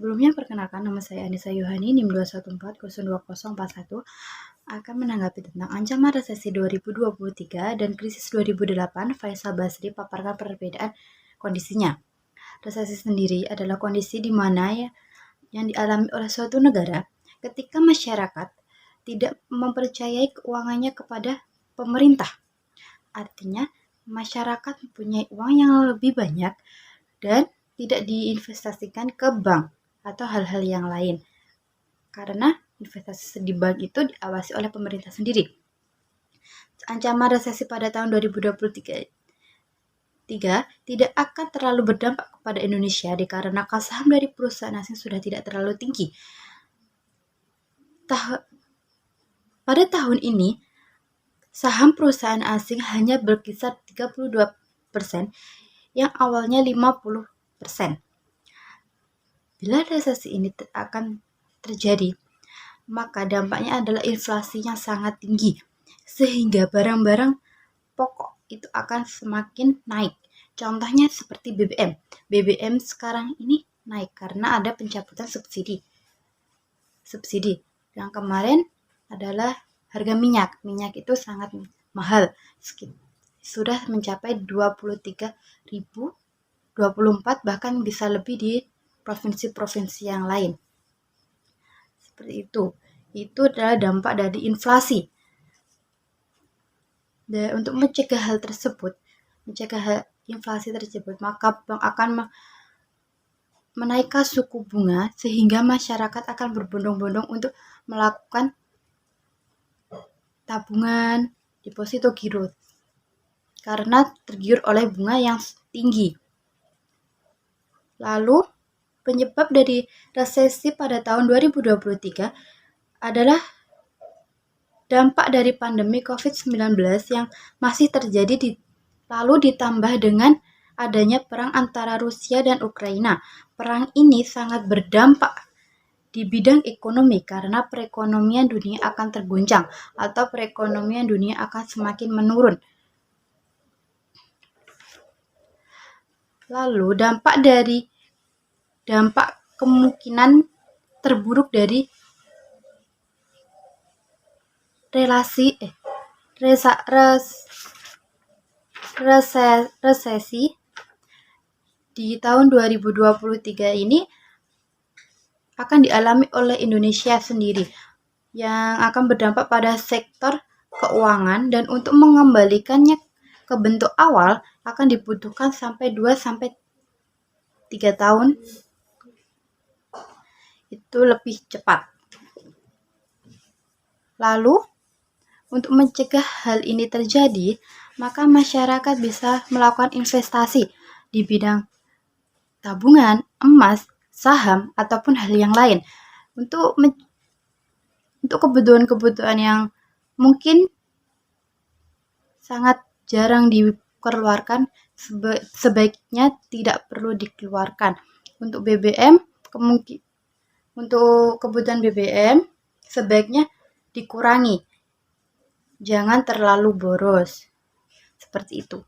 Sebelumnya perkenalkan, nama saya Anissa Yohani, NIM 214020041, akan menanggapi tentang ancaman resesi 2023 dan krisis 2008. Faisal Basri paparkan perbedaan kondisinya. Resesi sendiri adalah kondisi di mana yang dialami oleh suatu negara ketika masyarakat tidak mempercayai keuangannya kepada pemerintah. Artinya, masyarakat mempunyai uang yang lebih banyak dan tidak diinvestasikan ke bank atau hal-hal yang lain. Karena investasi di bank itu diawasi oleh pemerintah sendiri. Ancaman resesi pada tahun 2023 tidak akan terlalu berdampak kepada Indonesia dikarenakan saham dari perusahaan asing sudah tidak terlalu tinggi. Pada tahun ini, saham perusahaan asing hanya berkisar 32%, yang awalnya 50%. Bila resesi ini akan terjadi, maka dampaknya adalah inflasi yang sangat tinggi, sehingga barang-barang pokok itu akan semakin naik. Contohnya seperti BBM. BBM sekarang ini naik karena ada pencabutan subsidi. Yang kemarin adalah harga minyak. Minyak itu sangat mahal. Sudah mencapai 23.000, 24, bahkan bisa lebih di provinsi-provinsi yang lain. Seperti itu. Itu adalah dampak dari inflasi. Dan untuk mencegah inflasi tersebut, maka bank akan menaikkan suku bunga sehingga masyarakat akan berbondong-bondong untuk melakukan tabungan, deposito giro, karena tergiur oleh bunga yang tinggi. Lalu, penyebab dari resesi pada tahun 2023 adalah dampak dari pandemi COVID-19 yang masih terjadi, lalu ditambah dengan adanya perang antara Rusia dan Ukraina. Perang ini sangat berdampak di bidang ekonomi karena perekonomian dunia akan terguncang atau perekonomian dunia akan semakin menurun. Lalu dampak kemungkinan terburuk dari resesi di tahun 2023 ini akan dialami oleh Indonesia sendiri, yang akan berdampak pada sektor keuangan, dan untuk mengembalikannya ke bentuk awal akan dibutuhkan sampai 2-3 tahun. Itu lebih cepat. Lalu, untuk mencegah hal ini terjadi, maka masyarakat bisa melakukan investasi di bidang tabungan, emas, saham, ataupun hal yang lain untuk kebutuhan-kebutuhan yang mungkin sangat jarang dikeluarkan, sebaiknya tidak perlu dikeluarkan. Untuk kebutuhan BBM sebaiknya dikurangi, jangan terlalu boros. Seperti itu.